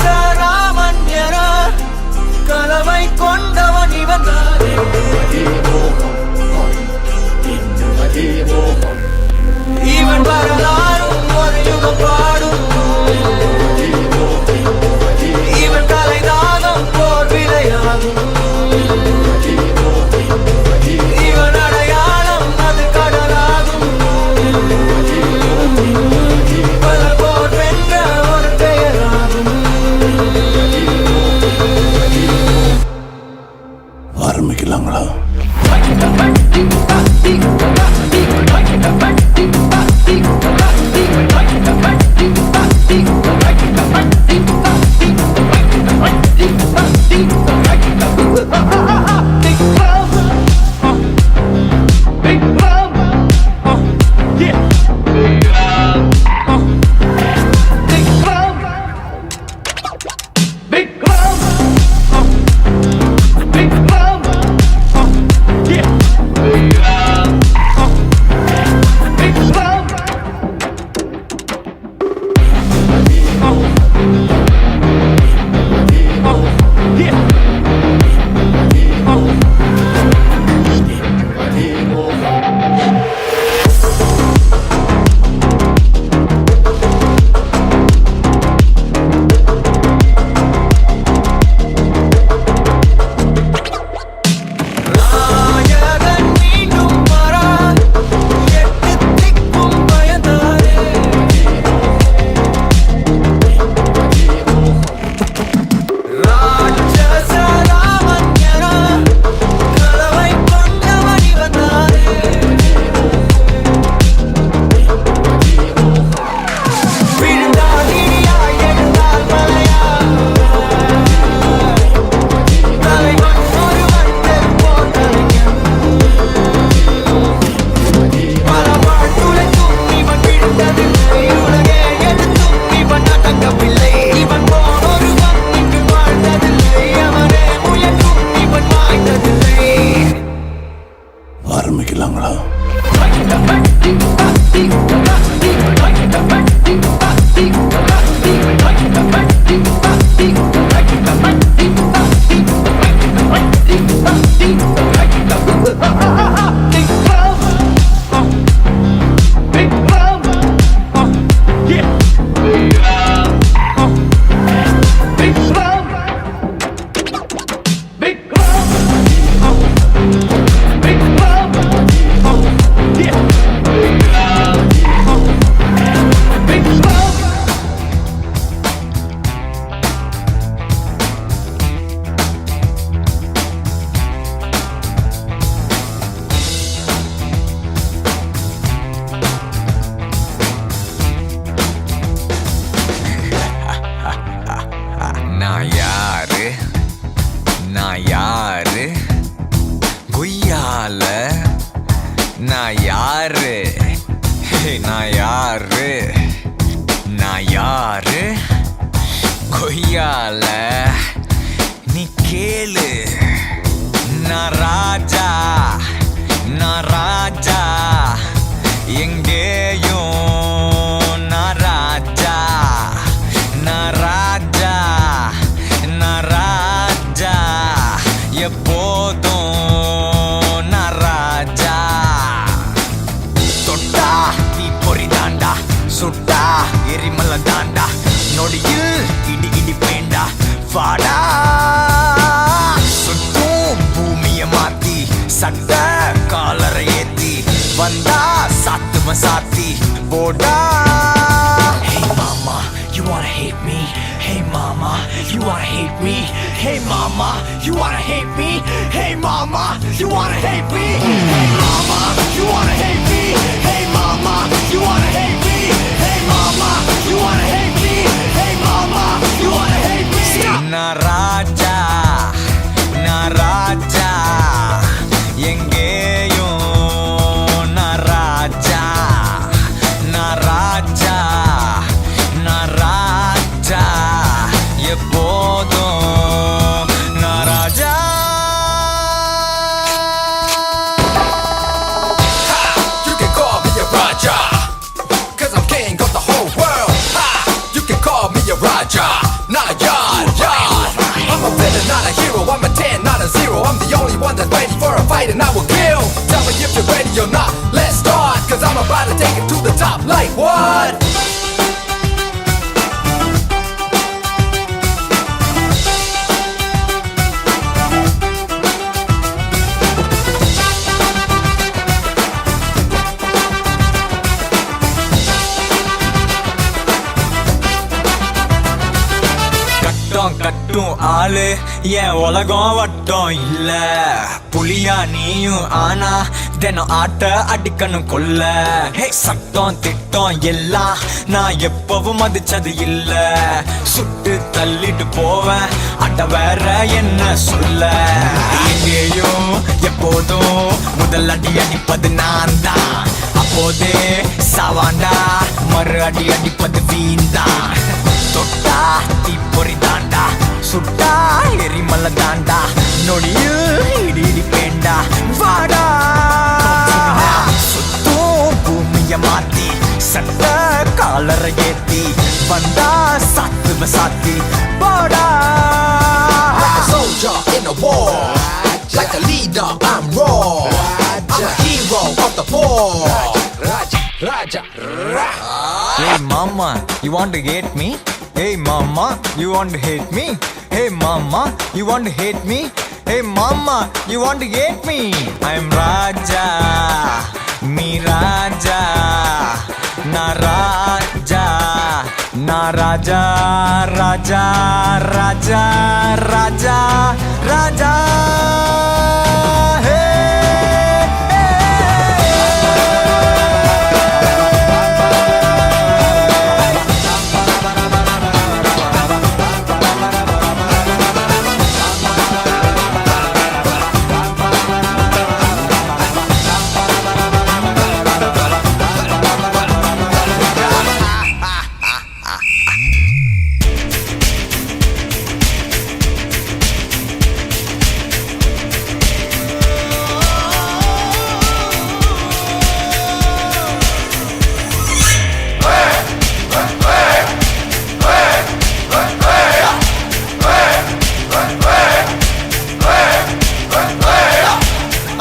ராட்சசராமன்யர கலவை கொண்டவன் இவன் இவன் வரலாறும் ஒரு யுகம் பாடும் இவன் கலைதாகம் போர் விளையாடும் இவன் அடையாளம் அது கடலாகும் பல போர் வென்ற ஒரு பெயராகும் ஆரம்பிக்கலாங்களா? ஆரம்பிக்கலாங்களா? நான் யாரு குய்யால நான் யாரு கொய்யால நீ கேளு நான் ராஜா எங்கேயும் நான் ராஜா எப்போதும் நான் ராஜா தொட்டா நீ பொறி தாண்டா சுட்டா எரிமலை தாண்டா நொடியில் இடி பேண்டா வாடா சுட்டும் பூமிய மாத்தி சட்ட காலரை ஏத்தி வந்தா சாத்தி போடா. Hey mama, you wanna hate me? Hey mama, you wanna hate me? Hey mama, you wanna hate me? Hey mama, you wanna hate me? Hey mama, you wanna hate me? Hey mama, you wanna hate me? Hey mama, you wanna hate me? Hey mama, you wanna hate me? Na raja எங்கேயும் நான் ராஜா எப்போதும் நான் ராஜா. You can call me a Raja, 'cause I'm king of the whole world. fight and I will kill. Tell me if you're ready or not. Let's start, cause I'm about to take it to the top. Like what? கட்டும் ஆளு என் உலகம் வட்டம் இல்ல புலியா நீயும் ஆனா தினம் ஆட்ட அடிக்கணும் கொல்ல சட்டம் திட்டம் எல்லாம் நான் எப்பவும் மதிச்சது இல்ல சுட்டு தள்ளிட்டு போவேன் அட வேற என்ன சொல்ல எங்கேயும் எப்போதும் முதல் அடி அடிப்பது நான் தான் அப்போதே சாவாண்டா மறு அடி அடிப்பது வீண்தான் தொட்டா தீப்பொறி தாண்டா சுட்டா எரிமலை தாண்டா நொடியில் இடி பேண்டா வாடா சுத்தும் பூமிய மாத்தி சட்ட காலரை ஏத்தி வந்தா சாத்துவ சாத்தி போடா. Like a soldier in a war, like a leader I'm raw, I'm a hero of the poor. Raja, Hey mama, you want to hate me? Hey mama, you want to hate me? Hey mama, you want to hate me? Hey mama, you want to hate me? I'm Raja, me Raja, na Raja, na Raja, Raja, Raja, Raja, Raja. Hey.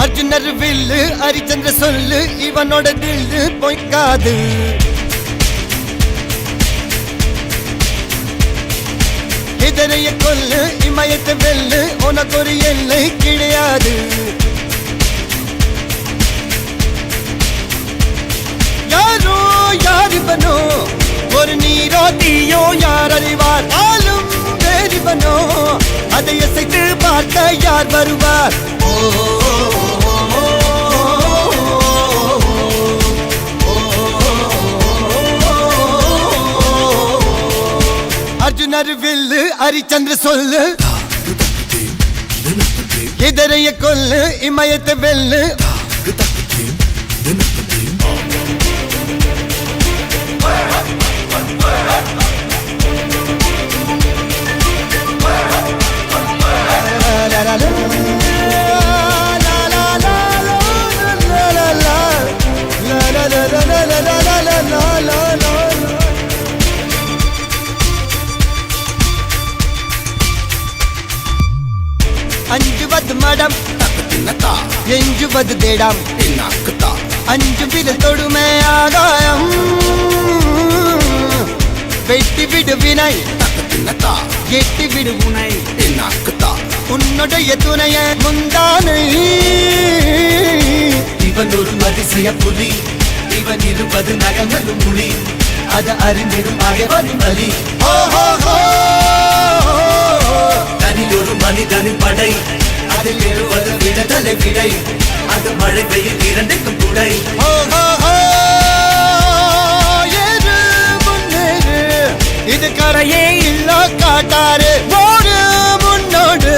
அர்ஜுனர் வில்லு ஹரிச்சந்திர சொல்லு இவனோட தில்லு பொய்க்காது இதரைய கொல்லு இமயத்தை வெல்லு உனக்கு ஒரு எல்லை கிடையாது யாரோ யார் இவனோ ஒரு நீரோ தீயோ யார் அறிவார் ஆளும் வேறிவனோ அதை அசைத்து பார்க்க யார் வருவார் அர்ஜுனர் வில்லு ஹரிச்சந்திர சொல்லு இதரைய கொல்லு இமயத்தை வெல்லு அஞ்சுவது மடம் எஞ்சுவது தேடம் அஞ்சு விரல் தொடுமே ஆகாயம் வெட்டி விடு வினை எட்டி விடு உனை உன்னுடைய துணைய முந்தானை இவன் ஒரு அதிசய புலி இவன் இருபது நகங்களும் மொழி அது அறிந்திடும் ஆகவன் வலி தனில் ஒரு மனிதனின் படை அதில் எழுவது விடுதலை விடை அது மழை பெய்யும் இரண்டுக்கும் துடை இது கரையே இல்ல காட்டாரு ஒரு முன்னோடு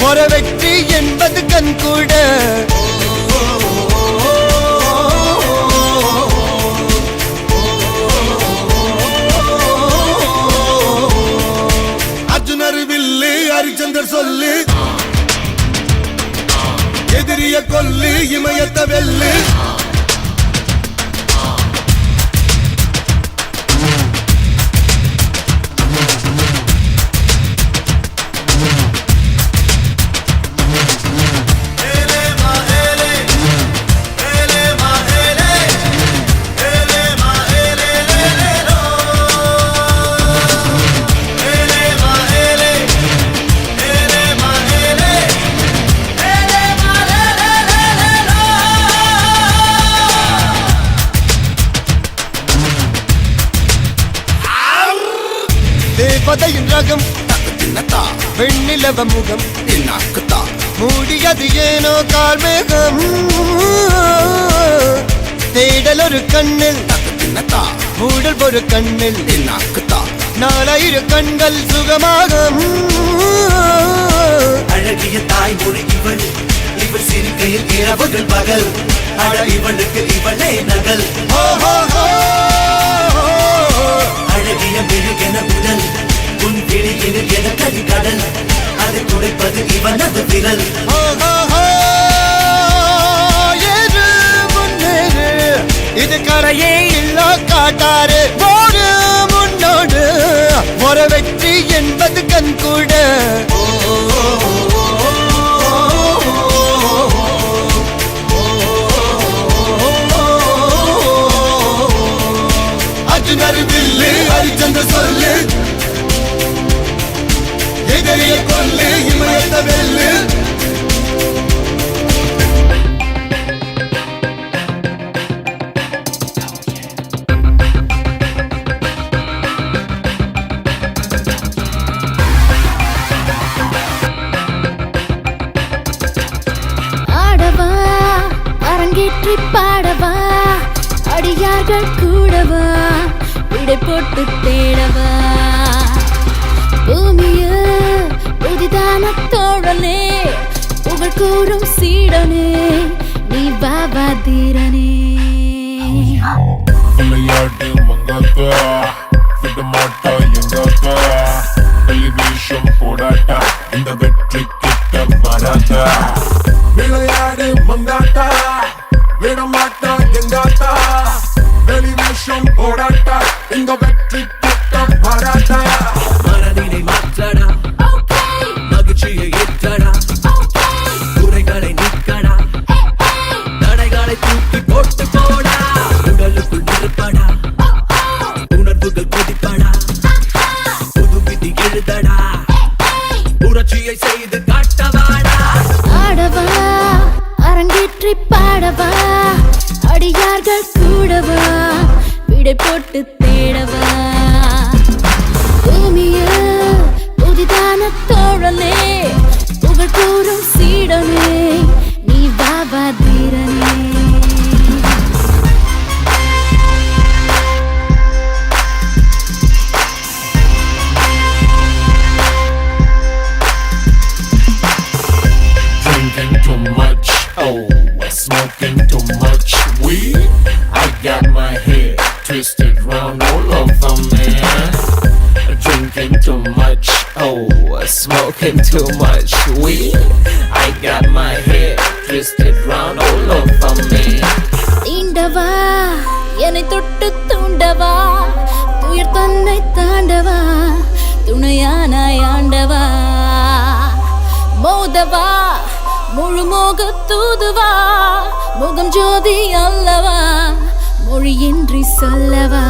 ஒரு வெற்றி என்பது கண் கூட அர்ஜுனர் வில்லு ஹரிச்சந்தர் சொல்லு எதிரிய கொல்லு இமயத்தை வெல்லு தேவதையின் ரகம் வெண்ணிலவ முகம் மூடியது ஏனோ கார்மேகம் தேடல் ஒரு கண்ணில் மூடல் ஒரு கண்ணில் நாலாயிரம் கண்கள் சுகமாக அழகிய தாய்மொழி இவள் இவள் சிரிக்கையில் இரவுகள் பகல் அழ இவளுக்கு இவளே நகல் அழகிய மெழுகென உடல் உன் கிளியில் என கதி கடல் அதை துடைப்பது இவனது விரல் இது கரையே இல்ல காட்டாரு போடு முன்னோடு ஒரு வெற்றி என்பது கண் கூட அர்ஜுனர் வில்லு ஹரிச்சந்திர சொல்லு எதிரிய கொல்லு இமயத்த வெல்லு அரங்கேற்றி பாடவா அடியார்கள் கூடவா விடை போட்டு தேடவா பூமியில் புதிதான தோழனே புகழ் கூறும் சீடனே நீ பாபா தீரனே விளையாட்டு மங்காத்தா விடமாட்டா எங்காத்தா டெலிவிஷன் போடாட்டா இந்த வெற்றி கிட்ட வராதா விளையாடு மங்காத்தா விடமாட்டா எங்காத்தா டெலிவிஷன் போடாட்டா இங்க வெற்றி கிட்ட வராதா மனதினை மாற்றடா மகிழ்ச்சியை ஏற்றடா குறைகளை நீக்கடா தடைகளை தூக்கி போட்டு போடா உடலுக்குள் நெருப்படா உணர்வுகள் கொதிப்படா புது விதி எழுதடா புரட்சியை செய்து காட்டவாடா ஆடவா அரங்கேற்றி பாடவா அடியார்கள் கூடவா விடை போட்டு தேடவா பூமியில் புதிதான தோழனே புகழ் கூறும் சீடனே நீ Baba தீரனே Drinking too much, oh, smoking too much weed. I got my head twisted round all over me. Drinking too much, oh, smoking too much weed. I got my head twisted round all over me. தீண்டவா என்னை தொட்டு தூண்டவா துயர் தன்னை தாண்டவா துணையானாய் ஆண்டவா மோதவா முழு மோக தூதுவா முகம் ஜோதி அல்லவா மொழியின்றி சொல்லவா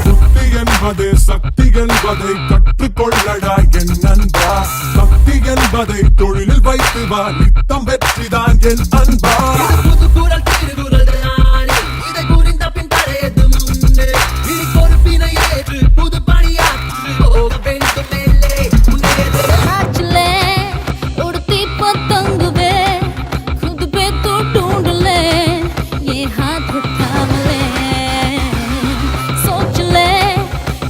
புத்தி என்பது சக்தி என்பதை கற்றுக்கொள்ளடா என் நண்பா சக்தி என்பதை தொழிலில் வைத்து வா நித்தம் வெற்றிதான் என் அன்பா புது குரல் திருகுரல் தானே இதை புரிந்த பின் தடையது முன்னே இனி பொறுப்பினை ஏற்று புது பணியாற்று போக வேண்டும் மேலே முன்னேறு ஆச்சுலே உடுத்தி பத்தங்குவே खुद पे तो ढूंढ ले ये हाथ उठा ले सोच ले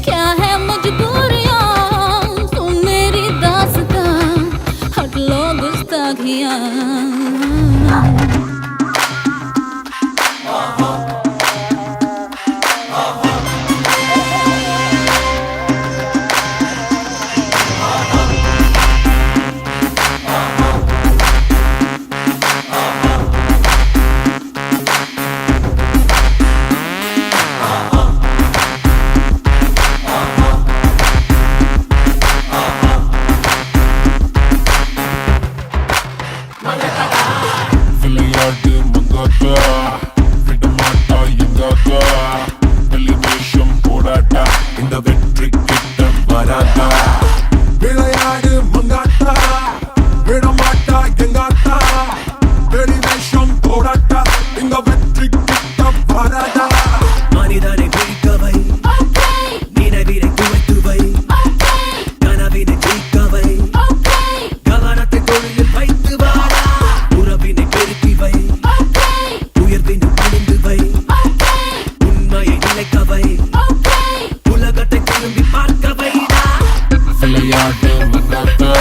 क्या है मजबूरियां तुम मेरी दास्तां हट लो गुस्ताखियां விளையாட்டு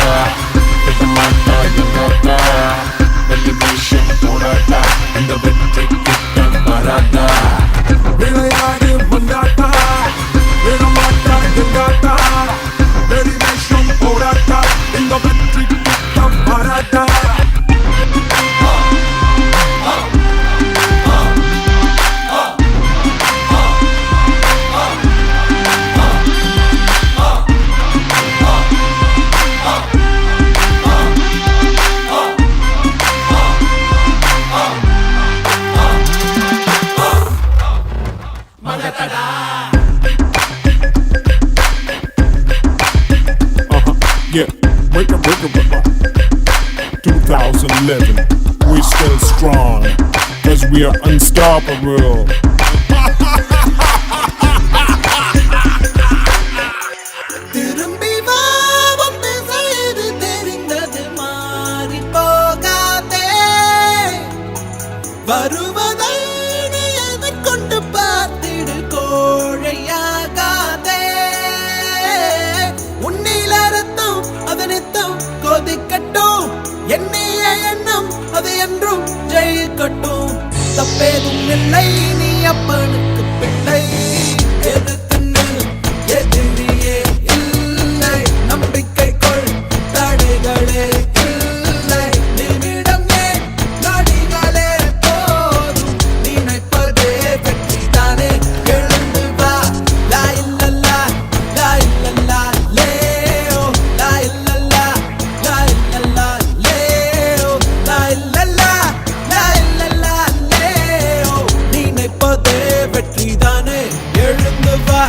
இந்த மாட்டா எங்காட்டா வெளிவேஷம் போடாட்டா இந்த வெற்றி கிட்ட வராட்டா விளையாடு வந்தாட்டா விடமாட்டா எங்காட்டா வெளிவேஷம் போடாட்டா இந்த வெற்றி கிட்டம் வராட்டா Yeah, break up. 2011, we still strong, cause we are unstoppable. திரும்பி வா வந்து செய்து தெரிந்தது மாறி போகாதே வருவதை நீ எதை கொண்டு பார்த்திடு கோழையாகாதே உன்னில் அர்த்தம் அதனித்தம் கொதிக்கட்டும் எண்ணிய எண்ணம் அது என்றும் ஜெயிக்கட்டும் தப்பேதும் இல்லை நீ அப்பனுக்கு பிள்ளை எதிர்த்து நில் எதிரியே இல்லை நம்பிக்கை கொள் தடைகளே இல்லை நிமிடம் ஏன் நடிகளே போதும் நினைப்பதே வெற்றிதானே எழுந்து வா லா இல்லல்லா லா இல்லல்லா லேயோ லா இல்லல்லா லா இல்லல்லா லேயோ லா இல்லல்லா லா இல்லல்லா லேயோ நினைப்பதே வெற்றிதானே எழுந்து வா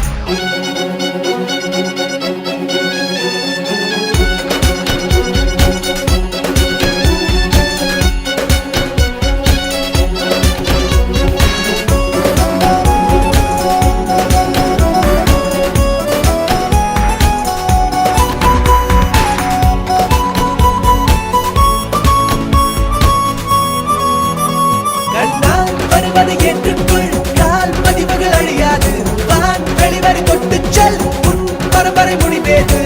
கண்ணால் வருவதை ஏற்றுக்கொள் கால் பதிவுகள் அழியாது வான் வெளிவரை தொட்டுச் செல் உன் பரம்பரை முடிவேது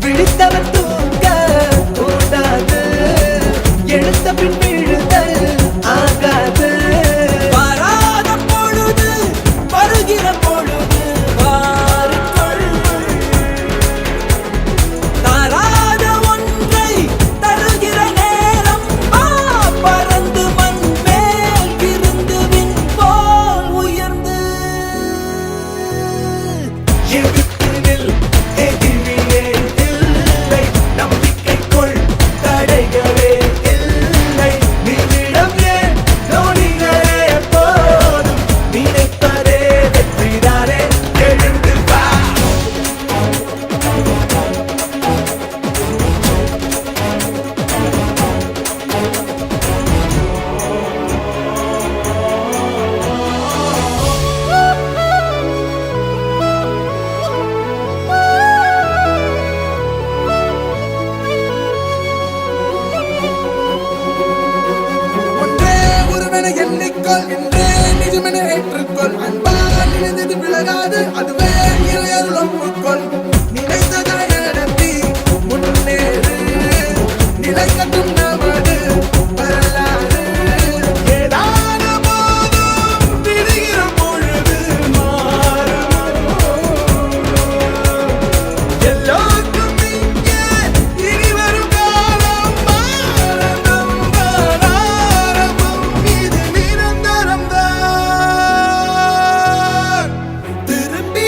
விழித்தவன் தூங்க கூடாது எழுத்த பின் விழுதல் ஆகாது வராத பொழுது வருகிற பொழுது வாருக்குள் தாராத ஒன்றை தருகிற நேரம் பறந்து மண் மேல் இருந்து விண் போல் உயர்ந்து எதிர்த்து நில் எதிரியே இல்லை நம்பிக்கை கொள் தடைகளே இல்லை நிமிடம் ஏன் நொடிகளே போதும் நினைப்பதே வெற்றிதானே எழுந்து வா ஒன்றே ஒருவனை எண்ணிக்கொள் என்றே நிஜமென ஏற்றுக்கொள் அன்பால் நினைந்தது விலகாது அதுவே இறையருள் ஒப்புக்கொள் நினைத்ததை நடத்தி முன்னேறு நிலைக்கட்டும் நமது வரலாறு ஏதான போதும் விடுகிற பொழுது மாறும் எல்லோருக்கும் இங்கே இனி வரும் காலம் ஆரம்பம் இது நிரந்தரம் தான் திரும்பி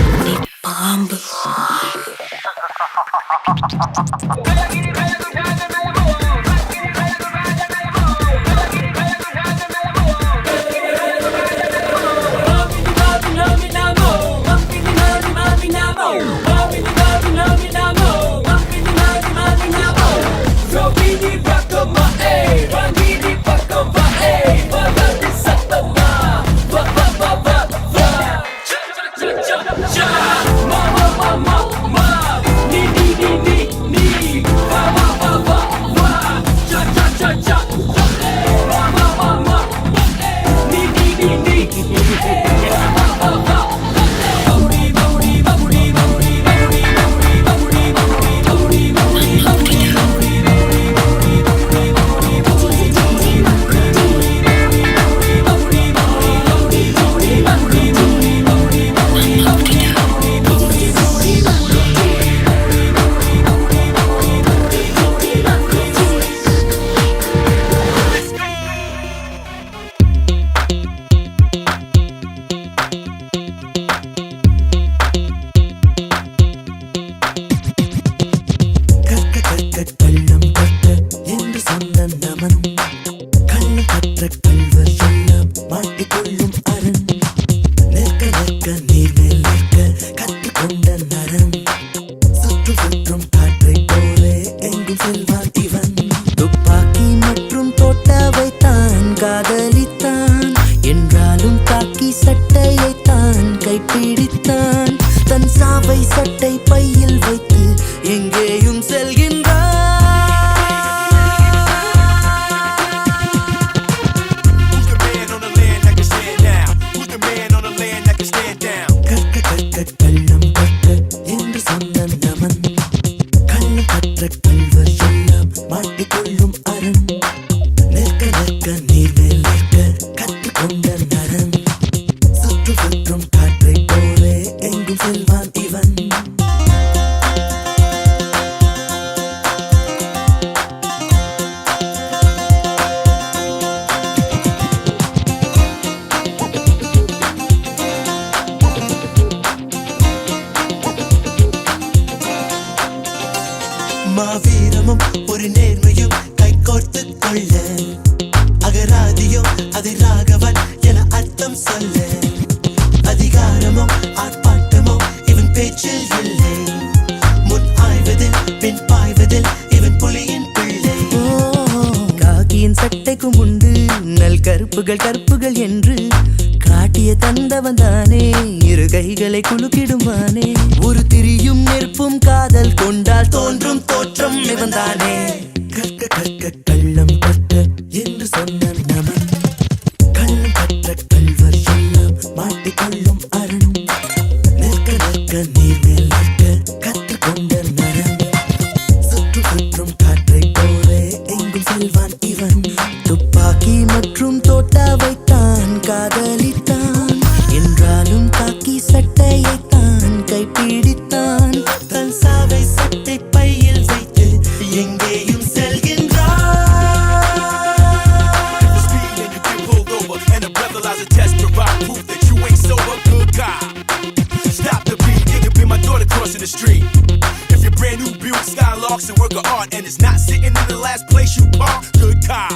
கற்புகள் என்று காட்டிய தந்தவன் தானே, இரு கைகளை குலுக்கிடுவானே. ஒரு திரியும் நெருப்பும் காதல் கொண்டால் தோன்றும் தோற்றம் இவன் தானே. கற்க கற்க கள்ளம் கற்க என்று சொன்ன நமன், கள்ளம் கற்ற கல்வர் எல்லாம் மாட்டிக்கொள்ளும் அரண். நிற்க நிற்க நீர் மேல் நிற்க கற்றுக்கொண்ட நரன், சுற்று சுற்றும் காற்றை போலே எங்கும் செல்வான் இவன். துப்பாக்கி மற்றும் தோட்டாவைத்தான் காதலித்தான், என்றாலும் தாக்கி சட்டையைத்தான் கைப்பிடித்தான். தன் சாவை சட்டை பையில் வைத்து எங்கேயும் செல்கின்றான். The street. If you're brand new build Skylarks and work of art and it's not sitting in the last place you park, good cop.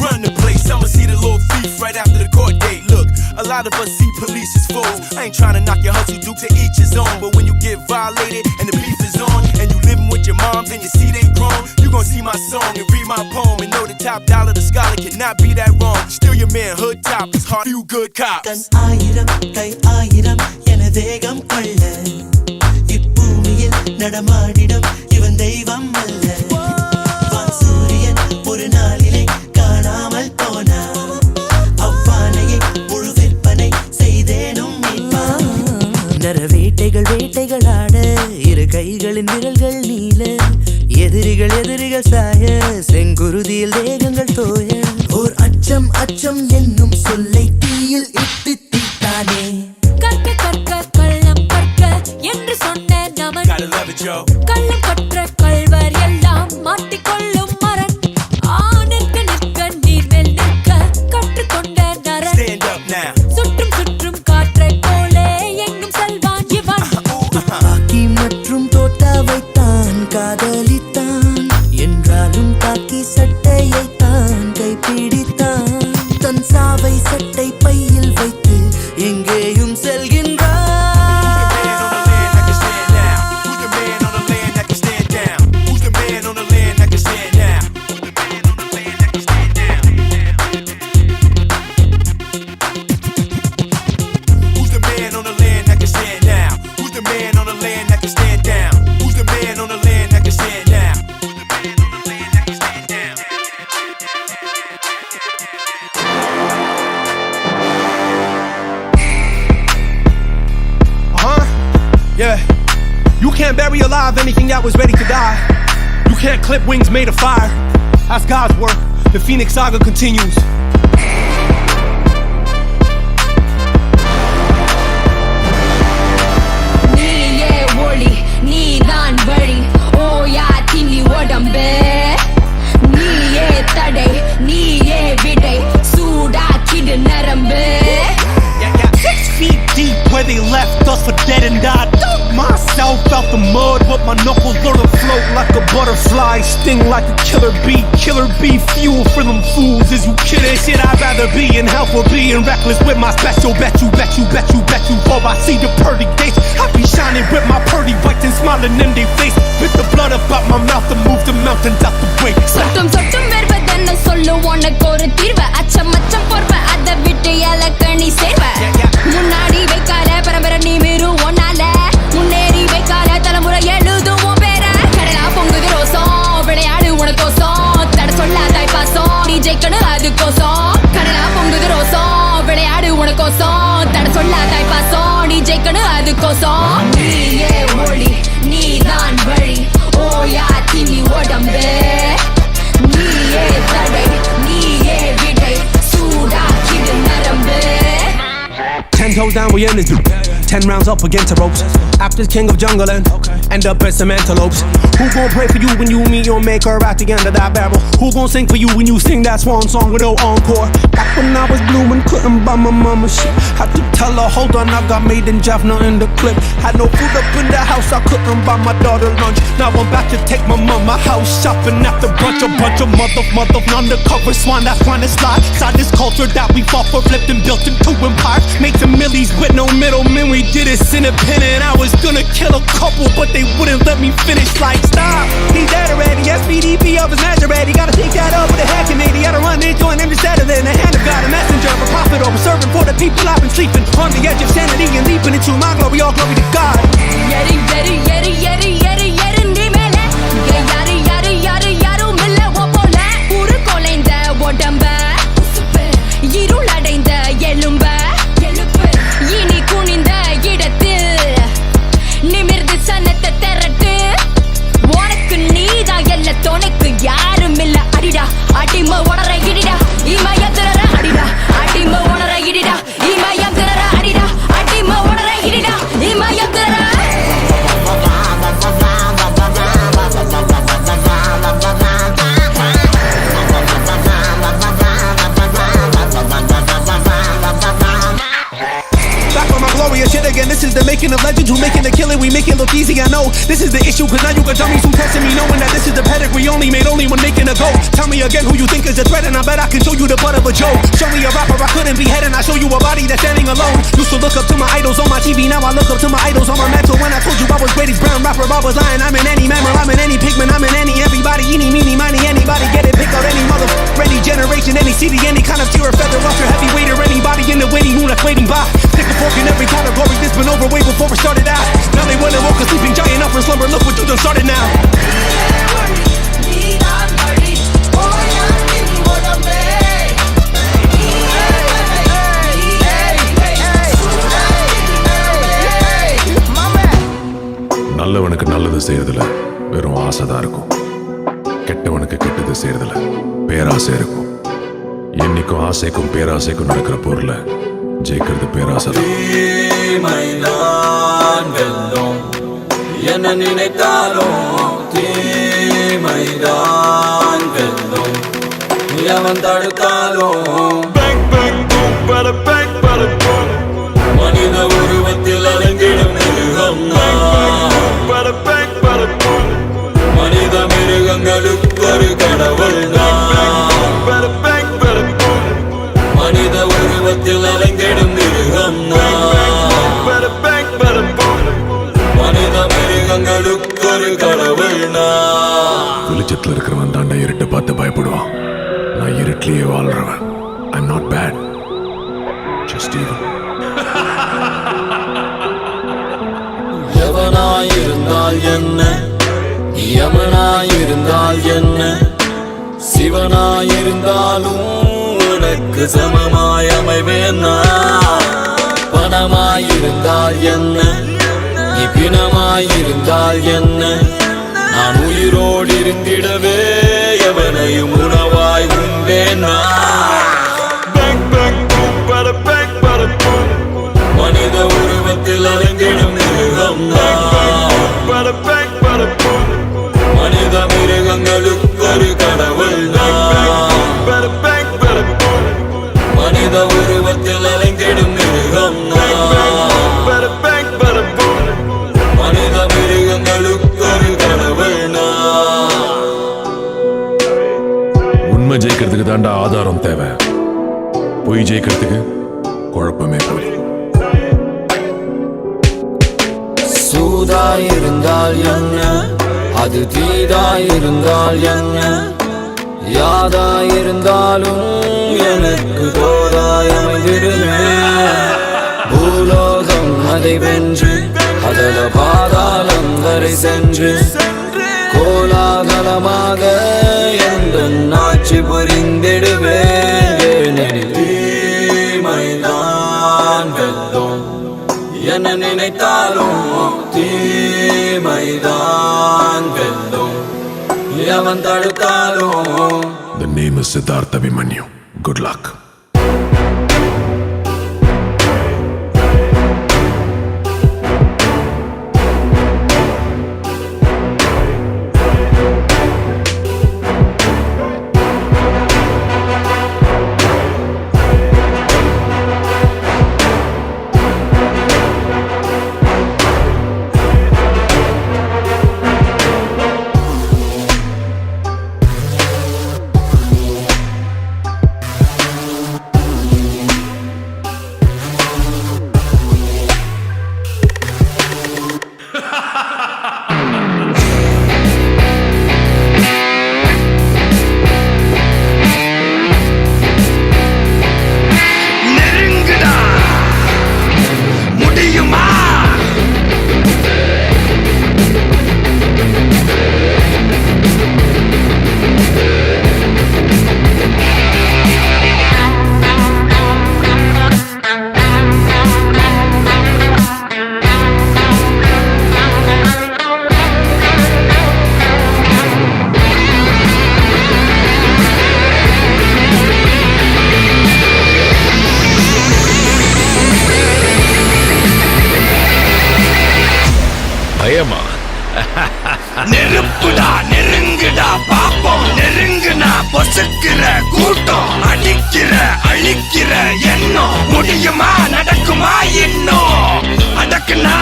Run the place, I'ma see the little thief right after the court date. Look, a lot of us see police as fools. I ain't trying to knock your hustle, Duke, to each his own. But when you get violated and the beef is on, and you living with your moms and you see they grown, you gon' see my song and read my poem and know the top dollar, the scholar cannot be that wrong. Still your man, hood top, it's hard, you good cops. கண் ஆயிரம் கை ஆயிரம் என தேகம் கொள்ள, இப்பூமியில் நடமாடிடும் இவன் தெய்வம் அல்ல. வான் சூரியன் ஒரு நாளிலே காணாமல் போனான், அவ்வானையை முழு விற்பனை செய்தேனும் மீட்பான். நர வேட்டைகள் வேட்டைகள் ஆட இரு கைகளின் விரல்கள் நீல, எதிரிகள் சாய செங்குருதியில் தேகங்கள் தோய. ஓர் அச்சம் அச்சம் என்னும் சொல்லை தீயில் இட்டு தீட்டானே. கற்க கற்க கள்ளம் கற்க என்று சொன்ன நமன், கள்ளம் கற்ற கள்வர் எல்லாம் மாட்டிக்கொள்ளும் மரண். நிற்க நிற்க நீர் மேல் நிற்க கற்றுக்கொண்ட நரன், சுற்றும் சுற்றும் காற்றை போலே எங்கும் செல்வான் இவன். துப்பாக்கி மற்றும் தோட்டாவைத்தான் காதலித்தான், என்றாலும் தாக்கி சட்டையைத்தான் கைப்பிடித்தான். தன் சாவை சட்டை பையில் வைத்து எங்கேயும் செல்கின்றான். can stand down? Who's the man on the land that can stand down? Yeah. You can't bury alive anything that was ready to die. You can't clip wings made of fire. That's God's work. The Phoenix Saga continues. நீயே ஒளி நீதான் வழி ஓயா தின்னி உடம்பே நீயே தடை நீயே விடை சூடாக்கிடு நரம்பு 6 feet deep where they left us for dead and I dug myself out the mud, but my knuckles learn to float like a butterfly, sting like a killer bee. Killer bee fuel for them fools. Is you kidding? Shit, I'd rather be in hell for being reckless with my special. Bet you before I see the pearly gates. I be shining with my pearly whites and smiling in their face. Spit the blood up out my mouth and move the mountains out the way. சொட்டும் சொட்டும் வருவதென்ன சொல்லு உனக்கு ஒரு தீர்வு அச்சம் அச்சம் பொறுப்ப அதை விட்டு இலக்கணி சேர்வ முன்னாடி வைக்கால பரம்பரை நீ மீறு ஒன்னால முன்னேறி வைக்கால தலைமுறை எழுதுவோம் பேர கடலா பொங்குது ரோசம் விளையாடு உனக்கோசம் தட சொல்லாதாய் பாசம் நீ ஜெயிக்கணும் அதுக்கோசம் கடலா பொங்குது ரோசம் விளையாடு உனக்கோசம் தட சொல்லாதாய் பாசம் நீ ஜெயிக்கணும் அதுக்கோசம் நீயே ஒளி நீதான் வழி ஓயா தின்னி உடம்பு நீயே தடை நீயே விடை சூடாக்கிடு நரம்பு 10 toes down, we in this dude. 10 rounds up against the ropes. After king of jungle and end up as some antelopes. Who gon' pray for you when you meet your maker at the end of that barrel? Who gon' sing for you when you sing that swan song with no encore? Back when I was blue and couldn't buy my mama shit, had to tell her, hold on, I got made in Jaffna in the clip. Had no food up in the house, I couldn't buy my daughter lunch. Now I'm back to take my mama house shopping after brunch. A bunch of mother undercover swine that's trying to slide inside this culture that we fought for, flipped and built into empires. Made some millies with no middlemen, we did it independent. I was gonna kill a couple, but they wouldn't let me finish. Like, stop, he's dead already. SBDP of his Nazareth, he gotta take that up with a hack and he gotta run into an empty settler in the hand of God, a messenger of a prophet, over serving for the people I've been sleeping on the edge of sanity and leaping into my glory, all glory to God. எரி எரி எரி எரி எரி எரிந்தி மேல யாரு யாரு யாரு யாரும் இல்ல போல உரு கொலைந்த உடம்ப இருளடைந்த எலும்ப இனி குனிந்த இடத்தில் நிமிர்ந்து சனத்தை திரட்டு உனக்கு நீதான் எல்ல துணைக்கு யாரும் இல்ல அடிடா அடிமை உணர இடிடா இமயம் திரற அடிடா அடிமை உணர இடிடா இமயம் திரற அடிடா அடிமை உணர இடிடா இமயம் திரற Shit again, this is the making of legends. Who making the killing, we make it look easy, I know. This is the issue, cause now you got dummies who testing me, knowing that this is the pedigree only made only when making a go. Tell me again who you think is a threat, and I bet I can show you the butt of a joke. Show me a rapper I couldn't be head, and I show you a body that's standing alone. Used to look up to my idols on my TV, now I look up to my idols on my mantle. When I told you I was greatest brown rapper, I was lying. I'm in any mammal, I'm in any pigment, I'm in any everybody, eeny, meeny, miny, anybody get it, pick out any mother, any generation, any city, any kind of tier or feather, ultra heavyweight or anybody in the waiting room that's waiting by. Pick a fork in every category, this been over way before we started out. Now they wanna woke a sleeping giant up from slumber. Look what you done started now. நல்லவனுக்கு நல்லது செய்யறதுல வெறும் ஆசைதான் இருக்கும். கெட்டவனுக்கு கெட்டது செய்யறதுல பேராசை இருக்கும். என்னைக்கும் ஆசைக்கும் பேராசைக்கும் நடக்கிற போர்ல ஜெயிக்கிறது பேராசை. என்ன நினைத்தாலும் தீமைதான் வெல்லும் எவன் தடுத்தாலும் மனித உருவத்தில் அலங்கிடும் மிருகம் மனித மிருகங்களுக்கு ஒரு கடவுள் மனித உருவத்தில் அலங்கிடும் மிருகம் மனித மிருகங்களுக்கு ஒரு கடவுள் வெளிச்சத்தில் இருக்கிறவன் தாண்டா இருட்டை பார்த்து பயப்படுவான். நான் இருட்டிலேயே வாழ்றவன். I'm not bad, just evil. எவனா சிவனாயிருந்தால் என்ன, யமனாயிருந்தால் என்ன, சிவனாயிருந்தாலும் உனக்கு சமமாய் அமைவேன் நான். பணமாயிருந்தால் என்ன, நீ பிணமாயிருந்தால் என்ன, நான் உயிரோடு இருந்திடவே எவனையும் உணவாய் உண்டேன் நான். மனித உருவத்தில் அலைந்திடும் மிருகம் நான். மனித மிருகங்களுக்கு ஒரு கடவுள் நான். மனித உருவத்தில் அலைந்திடும் மிருகம் நான். மனித மிருகங்களுக்கு ஒரு கடவுள் நான். உண்மை ஜெயிக்கிறதுக்கு தாண்டா ஆதாரம் தேவை, பொய் ஜெயிக்கிறதுக்கு குழப்பமே போதும். சூதாயிருந்தால் என்ன, அது தீதாயிருந்தால் என்ன, யாதாயிருந்தாலும் எனக்கு தோதாயமைந்திடுமே. பூலோகம் அதை வென்று அதல பாதாளம் வரை சென்று கோலாகலமாக எந்த ஆட்சி புரிந்திடுவேன். தீமைதான் வெல்லும் என்ன நினைத்தாலும், தீமைதான் வெல்லும் எவன் தடுத்தாலும். The name is Siddhartha Abhimanyu. Good luck. நெருப்புடா நெருங்குடா பாப்போம், நெருங்குனா பொசுக்கிற கூட்டம், அடிக்கிற அழிக்கிற எண்ணம், முடியுமா நடக்குமா இன்னும், அடக்குனா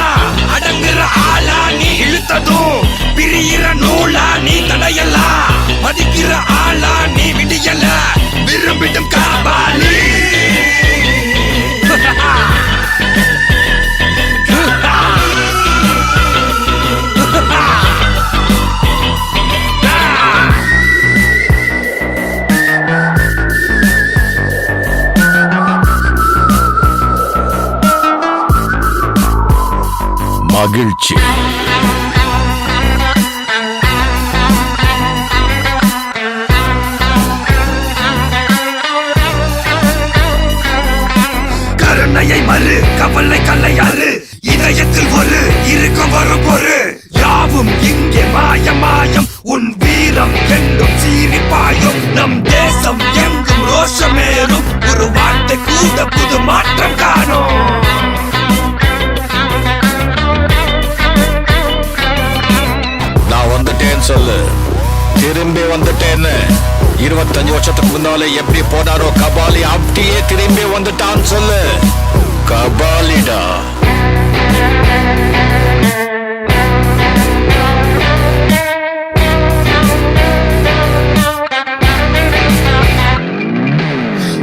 அடங்குற ஆளா நீ இழுத்ததும், பிரியிற நூலா நீ தடையலாம், மதிக்கிற ஆளா நீ விடியல, விரும்பிடும் காபாலி. மகிழ்ச்சி. கருணையை மறு கவலை கல்லையாறு, இதயத்தில் ஒரு இருக்கும் வரும் பொரு, யாவும் இங்கே மாயம் மாயம், உன் வீரம் என்றும் சீரிப்பாயும், நம் தேசம் எங்கும் ரோஷமேறும், ஒரு வார்த்தை கூட புது மாற்றம் காணும். நான் வந்துட்டேன்னு சொல்லு, திரும்பி வந்துட்டேன்னு. 25 வருஷத்துக்கு முன்னாலே எப்படி போனாரோ கபாலி, அப்படியே திரும்பி வந்துட்டான்னு சொல்லு. கபாலிடா.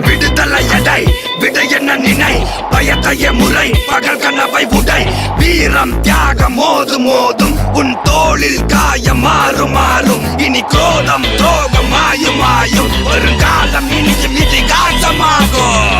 விடுதலை எடை விட என்ன நினை, பயத்தைய முறை பகல் கனவை உடை, வீரம் தியாகம் மோதும் மோதும், உன் தோளில் காயம் மாறும் மாறும், இனி கோலம் துரோகம் மாயும் மாயும், வருங்காலம் இனியும் இதிகாசமாகும்.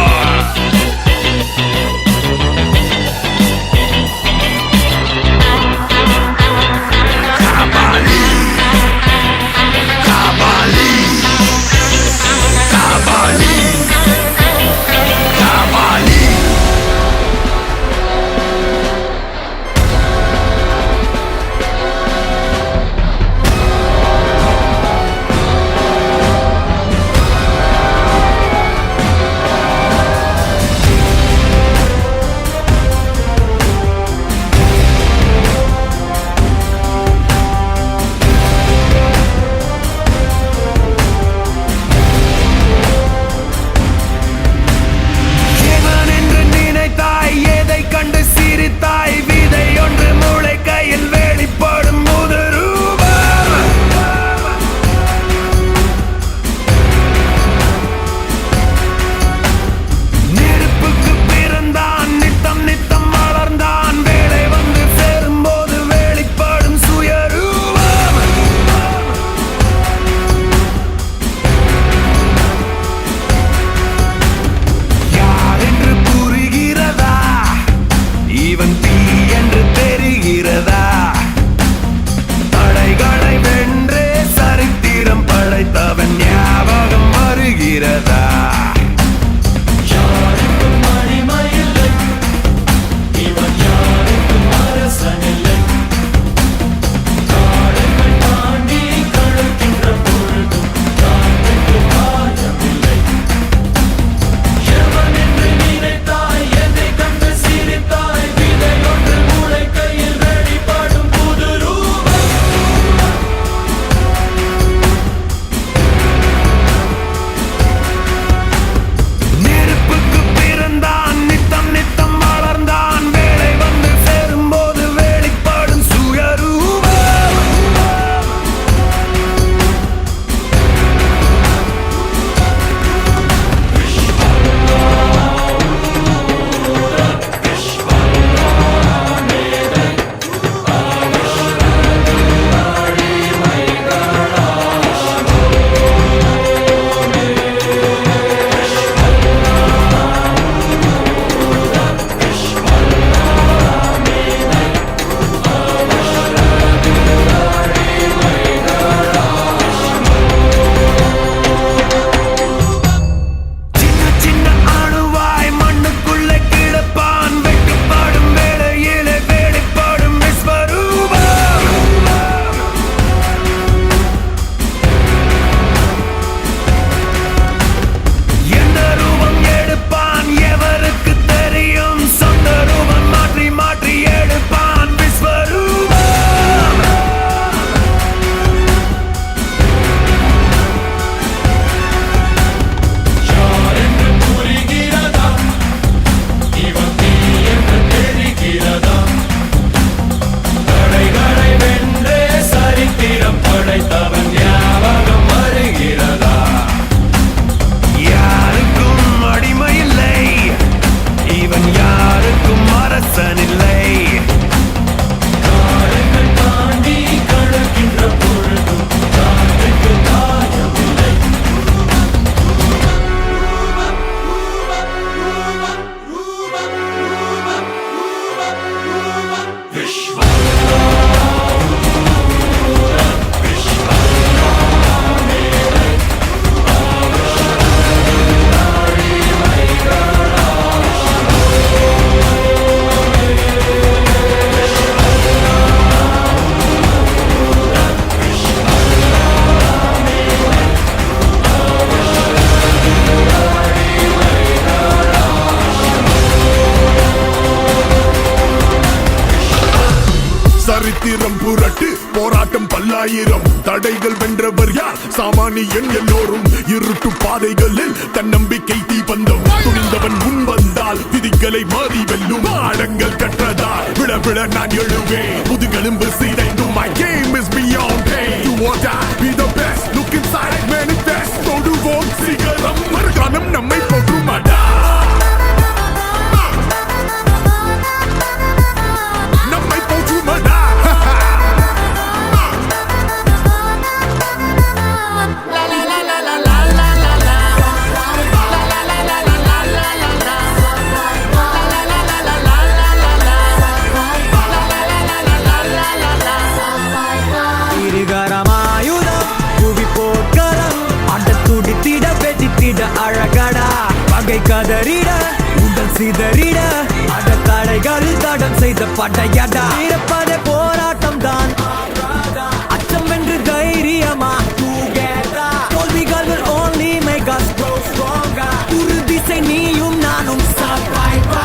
சரித்திரம் புரட்டு போராட்டம் பல்லாயிரம் தடைகள் வென்றவர் யார் சாமானியன் எல்லோரும் இருட்டு பாதைகளில் தன்னம்பிக்கை தீபந்தம் துணிந்தவன் முன் வந்தால் விதிகளை மாறி வெல்லும் ஆழங்கள் கற்றதால் விழ விழ நான் எழுவேன் முதுகெலும்பு சீடைந்தும் my game is beyond pain do or die be the best look inside manifest தொடுவோம் சிகரம் மறுகாலம் நம்மை போற்றுமாடா நம்மை போற்றுமாடா அழகடா பகை கதறிட உடல் சிதறிட அட தடைகளில் தடம் செய்த படையடா இருப்பதே போராட்டம் தான் அச்சம் வென்று தைரியமா தோல்விகள் will only make us grow stronger உறுதி செய் நீயும் நானும் survivor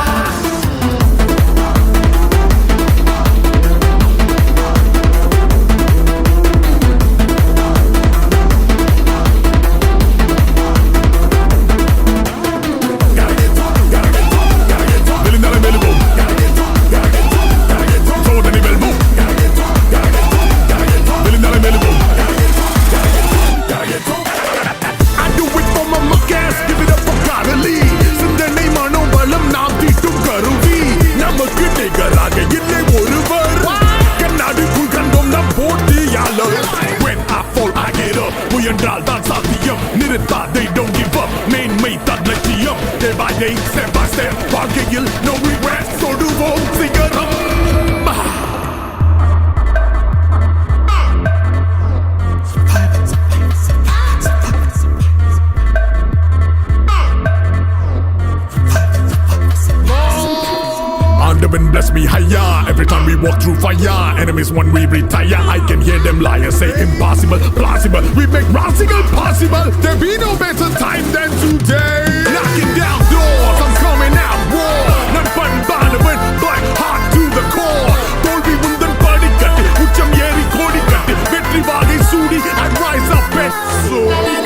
என்றால் தான் சாத்தியம் நிறுத்தாதை don't give up மேன்மை தான் லட்சியம் day by day step by step வாழ்க்கையில் no regrets தொடுவோம் சிகரம் Heaven bless me higher. Every time we walk through fire, enemies when we retire. I can hear them liars say impossible, plausible. We make radical possible. There be no better time than today. Knocking down doors, I'm coming out war. Not fun, but black heart to the core. Dolby wundan padi katti, ucham yeri kodi katti. Vetri vagai sudi, I rise up and soar.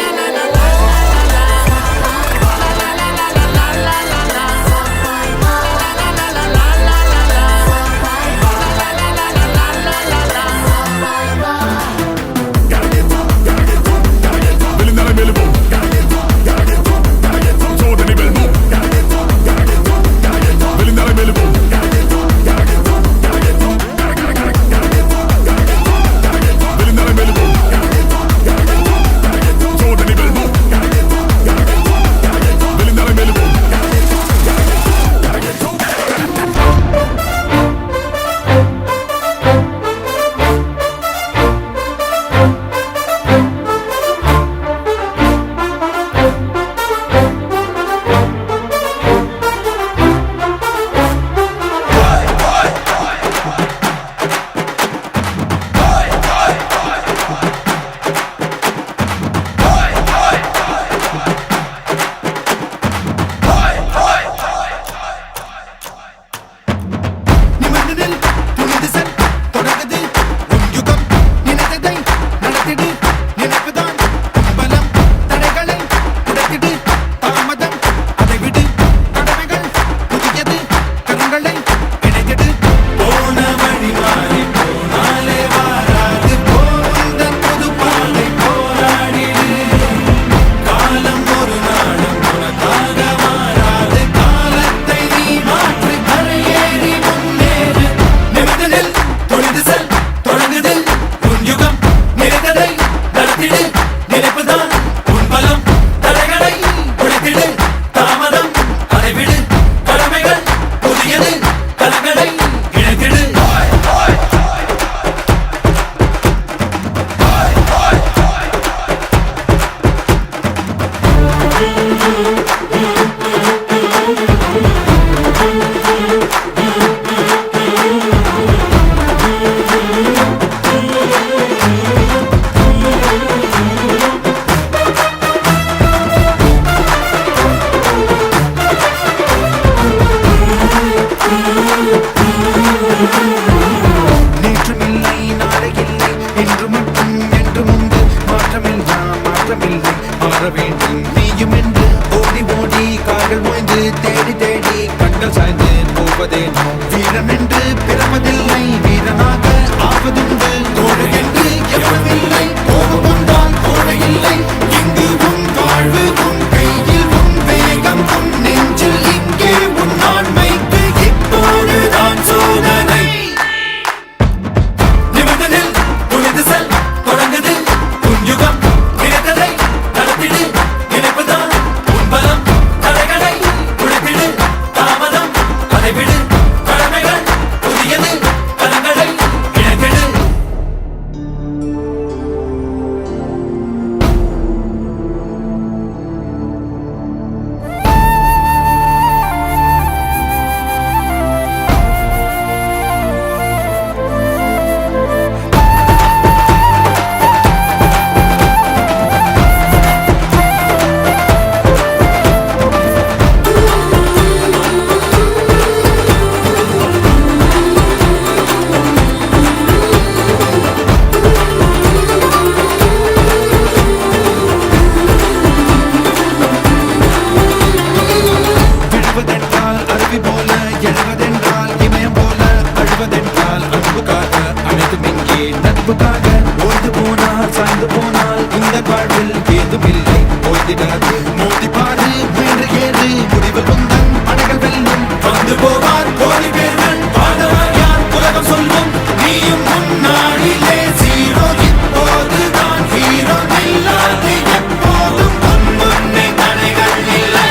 அனைத்தும் இங்கே நட்புக்காக ஓய்ந்து போனால் சாய்ந்து போனால் இந்த வாழ்வில் ஏதுமில்லை ஓய்ந்திடாது மோதி பாரு வீடு ஏது முடிவில் உந்தன் படைகள் வெல்லும் வந்து போவார் கோடி பேர்கள் பாடவார் யார் உலகம் சொல்லும் நீயும் முன்னாடிலே ஜீரோ இப்போதுதான் ஹீரோ இல்லாது எப்போதும் முன்னே தடைகள் இல்லை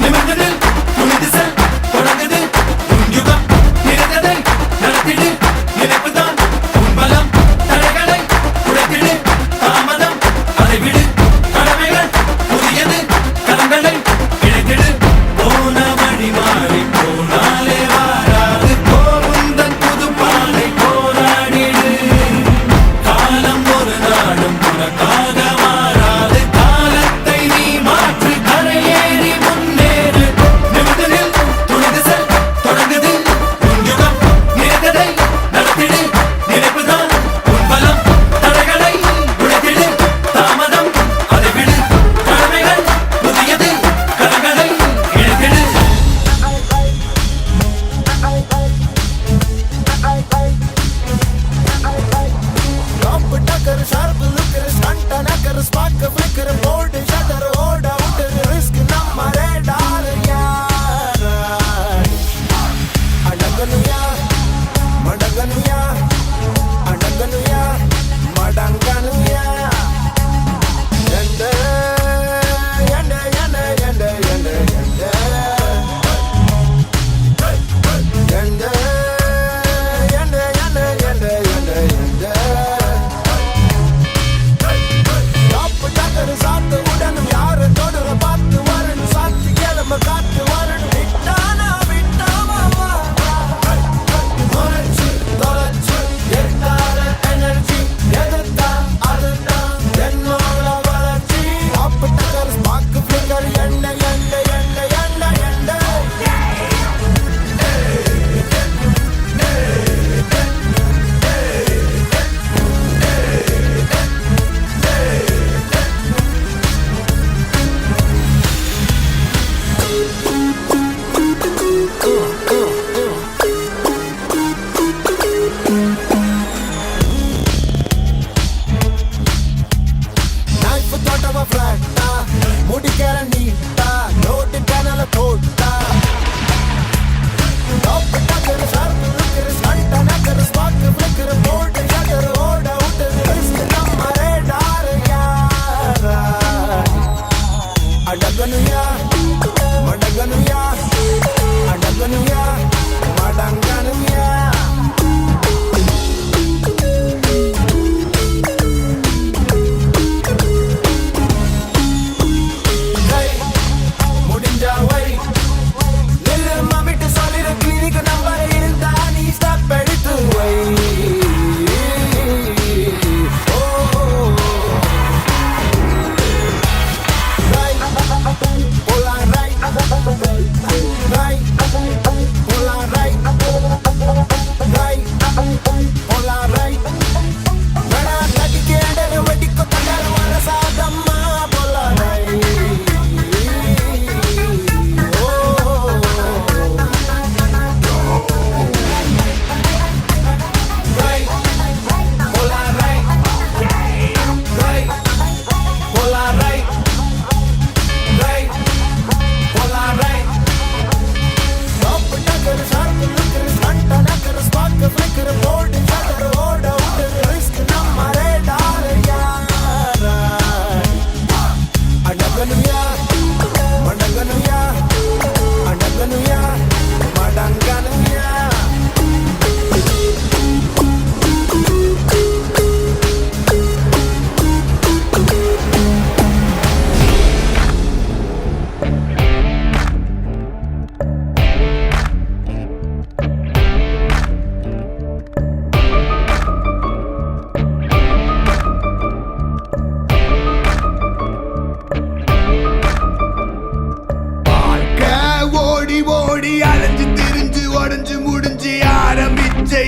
நிமிர்ந்ததில் துணிந்து செல் தொடங்குது உன் யுகம் நினைத்ததை நடத்திடு நினைப்புதான் உன் பலம் தடைகளை உடைத்திடு தாமதம் அதை விடு கடமைகள் புதியது கலங்களை இணைத்திடு போன வழி மாறி போனாலே வாராது கோவுந்தன் புது பாலை போராடிடு காலம் ஒரு நாடும் உனக்காக மாறாது காலத்தை நீ மாற்று கரையேறி முன்னேறு நிமிர்ந்ததில் துணிந்து செல் தொடங்குது உன் யுகம் நினைத்ததை நடத்திடு நினைப்புதான் உன் பலம் தடைகளை உடைத்திடு தாமதம் அதை விடு கடமைகள் புதியது கலங்களை இணைத்திடு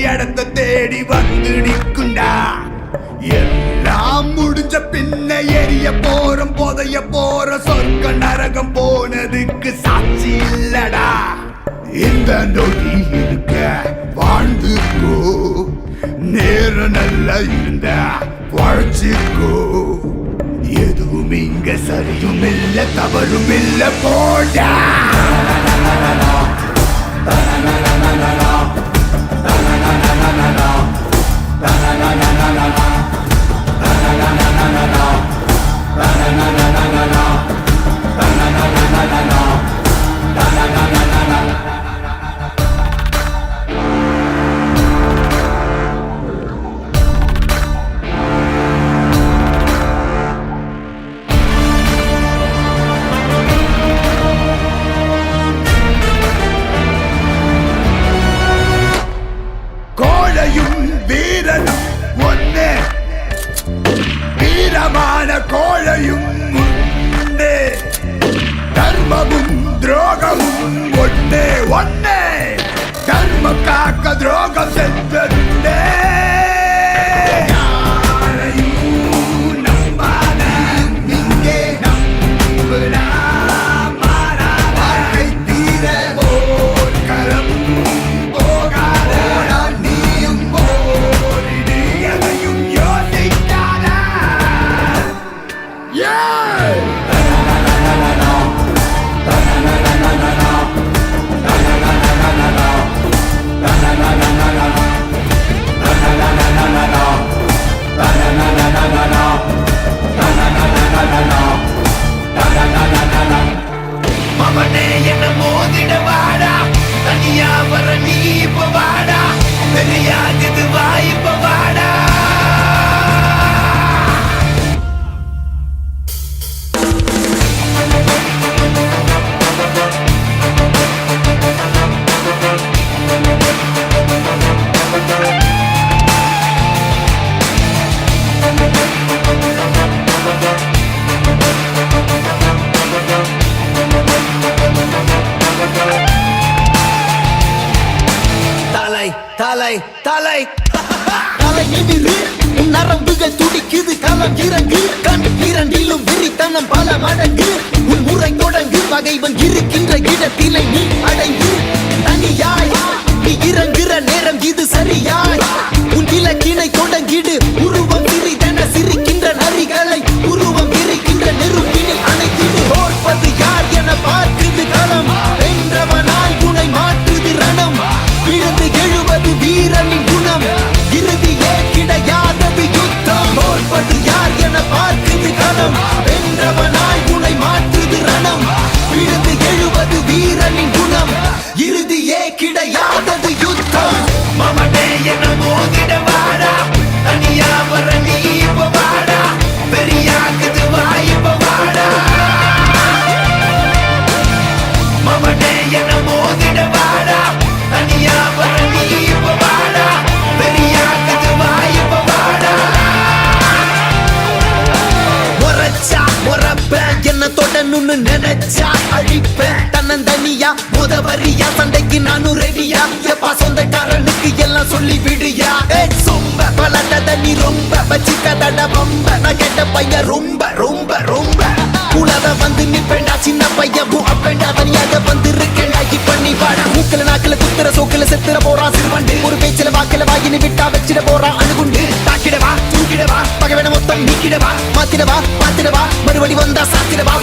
இடத்தை தேடி வந்து நிற்குண்டா. எல்லாம் முடிஞ்ச பின்ன எரிய போறோம், புதைய போற சொர்க்க நரகம் போனதுக்கு சாட்சி இல்லடா. இந்த நொடி இருக்க வாழ்ந்துக்கோ, நேரம் நல்லா இருந்த வாழ்ச்சிக்கோ. எதுவும் இங்க சரியும் இல்ல தவறும் இல்ல போடா. கோழையும் வீரனும் ஒன்னே, வீரமான கோழையும் உண்டே, தர்மமும் துரோகமும் ஒன்னே ஒன்னே, தர்ம காக்க துரோகம் சென்றே. மவனே என்ன மோதிட வாடா, தனியா வர நீ இப்ப வாடா, பெரியாகுது வாய்ப்ப வாடா. தலை தலை தலை தலை எதிரு உன் நரம்புகள் துடிக்குது, களம் இறங்கு, கண் இரண்டிலும் வெறித்தனம் பல மடங்கு. உன் முறை தொடங்கு, பகைவன் இருக்கின்ற இடத்திலே நீ அடைந்து தனியாய் நீ இறங்குற நேரம் இது சரியாய். உன் இலக்கினை தொடங்கிடு, உருவம் சிறிதென சிரிக்கின்ற நரிகளை உருவம் இருக்கின்ற நெருப்பினில் அணைத்திடு. தோற்பது யார் என பார்க்குது களம், வென்றவனாய் உனை மாற்றுது ரணம். விழுந்து எழுவது வீரனின் குணம், இறுதியே கிடையாதது யுத்தம். தோற்பது யார் என பார்க்குது களம், வென்றவனாய் உனை மாற்றுது ரணம். விழுந்து எழுவது வீரனின் குணம், இறுதியே கிடையாதது யுத்தம். மமனே என மோதிட வாடா, தனியா வர நீ இப்ப வாடா, பெரியாக்குது வாய்ப்ப வாடா. மமனே என மோதிட வாடா, தனியா வர நீ இப்ப வாடா, பெரியாக்குது வாய்ப்ப வாடா. முறைச்சா முறப்ப என்ன தொடணும்னு நினைச்சா அழிப்பேன். தன்னந்தனியா முதவரியா சண்டைக்கு நானும் ரெடியா. எப்பா சொந்தக்காரனுக்கு எல்லாம் சொல்லி விடியா. சொம்ப பலட்டத நீ ரொம்ப வச்சிக்கதட வம்ப. நான் கேட்ட பையன் ரொம்ப ரொம்ப ரொம்ப உலக வந்து நிப்பேண்டா. சின்ன பையன் அப்பேண்டா, தனியாக வந்து இருக்கேண்டா. இப்ப நீ வாடா, மூக்கல நாக்கல குத்துற சோக்கல செத்துற போறான் சிறுவண்டு. ஒரு பேச்சில வாக்கில வாயினு விட்டா வச்சிட போறான் அணுகுண்டு. தாக்கிடவா தூக்கிடவா, பகவன மொத்தம் நீக்கிடவா, மாத்திடவா மாத்திடவா, மறுபடி வந்தா சாத்திடவா.